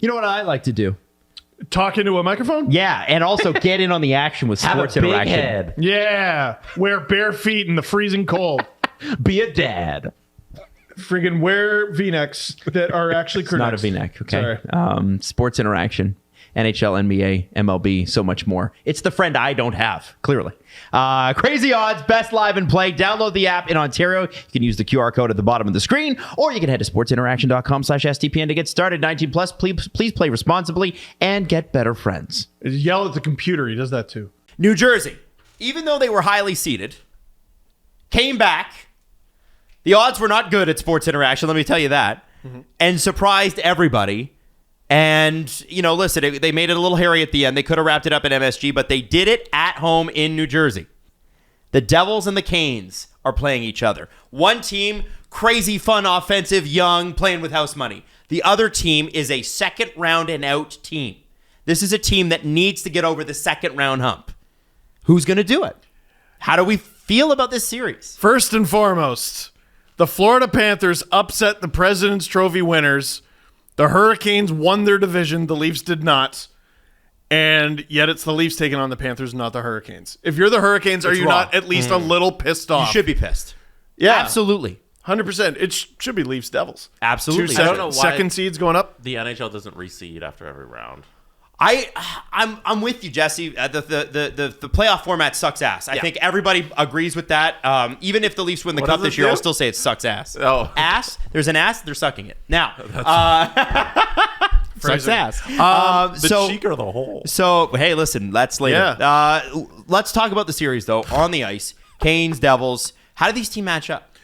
You know what I like to do? Talk into a microphone? Yeah, and also get in on the action with sports Have a big interaction. head. Yeah. Wear bare feet in the freezing cold. Be a dad. Friggin' wear V-necks that are actually It's not a crew-necks. V-neck, okay? Sorry. Sports interaction. NHL, NBA, MLB, so much more. It's the friend I don't have, clearly. Crazy Odds, best live and play. Download the app in Ontario. You can use the QR code at the bottom of the screen, or you can head to sportsinteraction.com/STPN to get started. 19 plus, please play responsibly and get better friends. Yell at the computer. He does that too. New Jersey, even though they were highly seeded, came back. The odds were not good at Sports Interaction, let me tell you that, and surprised everybody. And, listen, they made it a little hairy at the end. They could have wrapped it up at MSG, but they did it at home in New Jersey. The Devils and the Canes are playing each other. One team, crazy, fun, offensive, young, playing with house money. The other team is a second round and out team. This is a team that needs to get over the second round hump. Who's going to do it? How do we feel about this series? First and foremost, the Florida Panthers upset the President's Trophy winners. The Hurricanes won their division. The Leafs did not. And yet it's the Leafs taking on the Panthers, not the Hurricanes. If you're the Hurricanes, are you wrong. not at least a little pissed off? You should be pissed. Yeah. Absolutely. 100%. It should be Leafs Devils. Absolutely. Two I don't know why second seeds going up. the NHL doesn't reseed after every round. I'm with you, Jesse. The playoff format sucks ass. I think everybody agrees with that. Even if the Leafs win the cup does it this year, do? I'll still say it sucks ass. Oh. Ass. There's an ass. They're sucking it now. Sucks Phrasing. ass. The cheek or the hole? So hey, listen. That's later. Yeah. Let's talk about the series though. On the ice, Canes, Devils. How do these teams match up?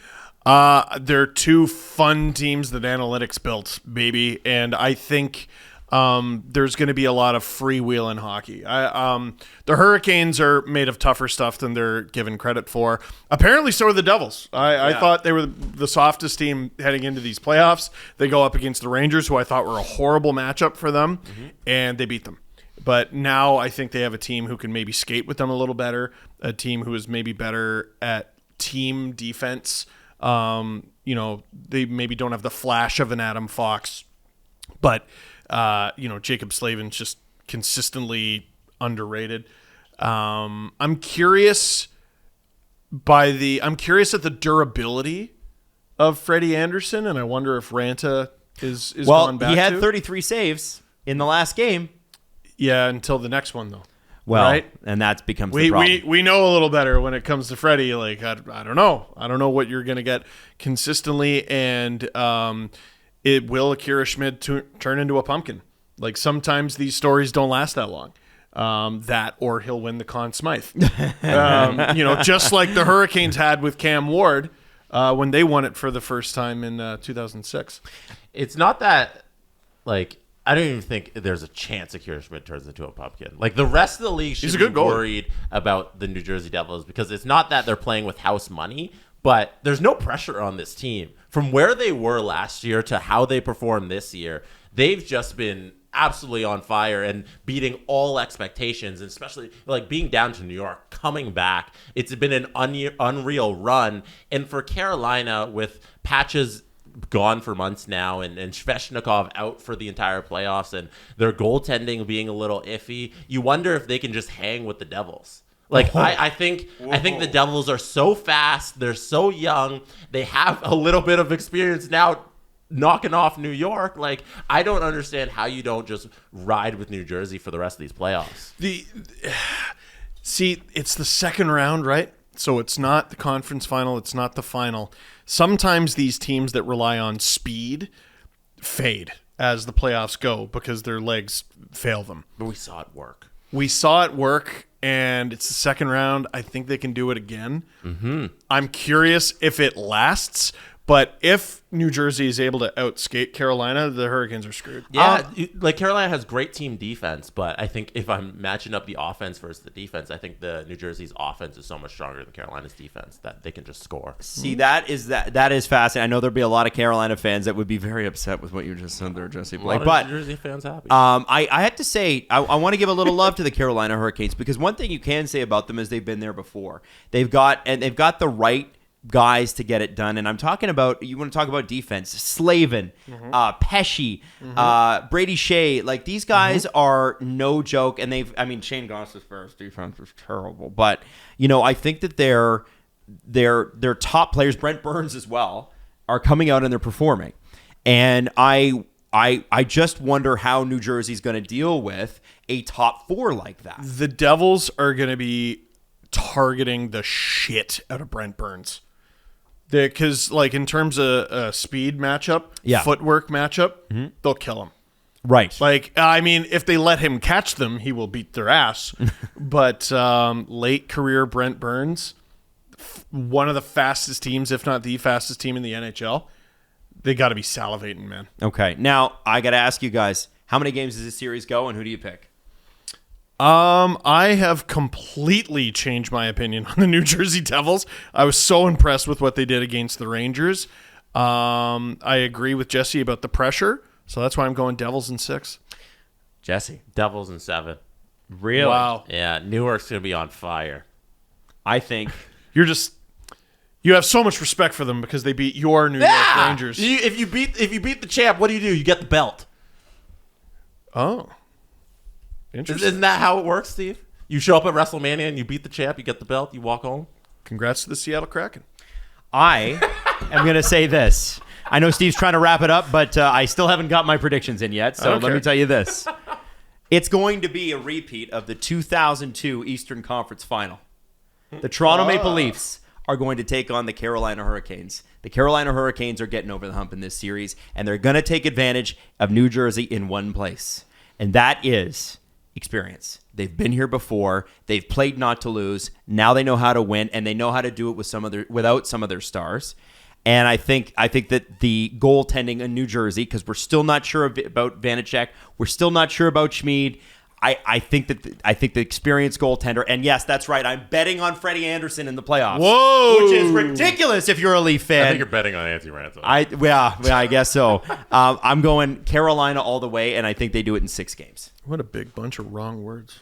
They're two fun teams that analytics built, baby. And I think there's going to be a lot of freewheel in hockey. The Hurricanes are made of tougher stuff than they're given credit for. Apparently, so are the Devils. I thought they were the softest team heading into these playoffs. They go up against the Rangers, who I thought were a horrible matchup for them, and they beat them. But now I think they have a team who can maybe skate with them a little better, a team who is maybe better at team defense. They maybe don't have the flash of an Adam Fox, but Jacob Slavin's just consistently underrated. I'm curious at the durability of Freddie Anderson, and I wonder if Ranta is gone back. He had to. 33 saves in the last game. Yeah, until the next one though. Well, right? and that becomes the problem. We know a little better when it comes to Freddie. Like I don't know what you're gonna get consistently, and it will Akira Schmid turn into a pumpkin. Like sometimes these stories don't last that long. That or he'll win the Conn Smythe. Just like the Hurricanes had with Cam Ward when they won it for the first time in 2006. It's not that, I don't even think there's a chance Akira Schmid turns into a pumpkin. Like, the rest of the league should be worried about the New Jersey Devils because it's not that they're playing with house money, but there's no pressure on this team. From where they were last year to how they performed this year, they've just been absolutely on fire and beating all expectations, and especially being down to New York, coming back. It's been an unreal run. And for Carolina, with Patches gone for months now and Svechnikov out for the entire playoffs and their goaltending being a little iffy, you wonder if they can just hang with the Devils. I think the Devils are so fast, they're so young, they have a little bit of experience now knocking off New York. I don't understand how you don't just ride with New Jersey for the rest of these playoffs. It's the second round, right? So it's not the conference final, it's not the final. Sometimes these teams that rely on speed fade as the playoffs go because their legs fail them. But we saw it work. And it's the second round. I think they can do it again. Mm-hmm. I'm curious if it lasts, but if New Jersey is able to outskate Carolina, the Hurricanes are screwed. Yeah, Carolina has great team defense, but I think if I'm matching up the offense versus the defense, I think the New Jersey's offense is so much stronger than Carolina's defense that they can just score. See, that is fascinating. I know there'll be a lot of Carolina fans that would be very upset with what you just said there, Jesse Blake. But New Jersey fans happy. I had to say, I want to give a little love to the Carolina Hurricanes because one thing you can say about them is they've been there before. They've got the right guys to get it done. And I'm talking about, you want to talk about defense, Slavin, Pesci, Brady Shea. Like, these guys are no joke. And Shane Goss's first defense was terrible. But, I think that their top players, Brent Burns as well, are coming out and they're performing. And I just wonder how New Jersey's going to deal with a top 4 like that. The Devils are going to be targeting the shit out of Brent Burns. Because, in terms of speed matchup, footwork matchup, they'll kill him. Right. If they let him catch them, he will beat their ass. But late career Brent Burns, one of the fastest teams, if not the fastest team in the NHL, they got to be salivating, man. Okay. Now, I got to ask you guys, how many games does this series go, and who do you pick? I have completely changed my opinion on the New Jersey Devils. I was so impressed with what they did against the Rangers. I agree with Jesse about the pressure, so that's why I'm going Devils in 6. Jesse? Devils in 7. Really? Wow. Yeah, Newark's going to be on fire. I think... You have so much respect for them because they beat your New York Rangers. If you beat the champ, what do? You get the belt. Oh. Interesting. Isn't that how it works, Steve? You show up at WrestleMania and you beat the champ, you get the belt, you walk home. Congrats to the Seattle Kraken. I am going to say this. I know Steve's trying to wrap it up, but I still haven't got my predictions in yet, so let me tell you this. It's going to be a repeat of the 2002 Eastern Conference Final. The Toronto Maple Leafs are going to take on the Carolina Hurricanes. The Carolina Hurricanes are getting over the hump in this series, and they're going to take advantage of New Jersey in one place, and that is experience. They've been here before. They've played not to lose. Now they know how to win, and they know how to do it without some of their stars. And I think that the goaltending in New Jersey, because we're still not sure about Vanacek, we're still not sure about Schmid. I think the experienced goaltender, and yes, that's right. I'm betting on Freddie Anderson in the playoffs. Whoa, which is ridiculous if you're a Leaf fan. I think you're betting on Anthony Ransom. I guess so. I'm going Carolina all the way, and I think they do it in 6 games. What a big bunch of wrong words.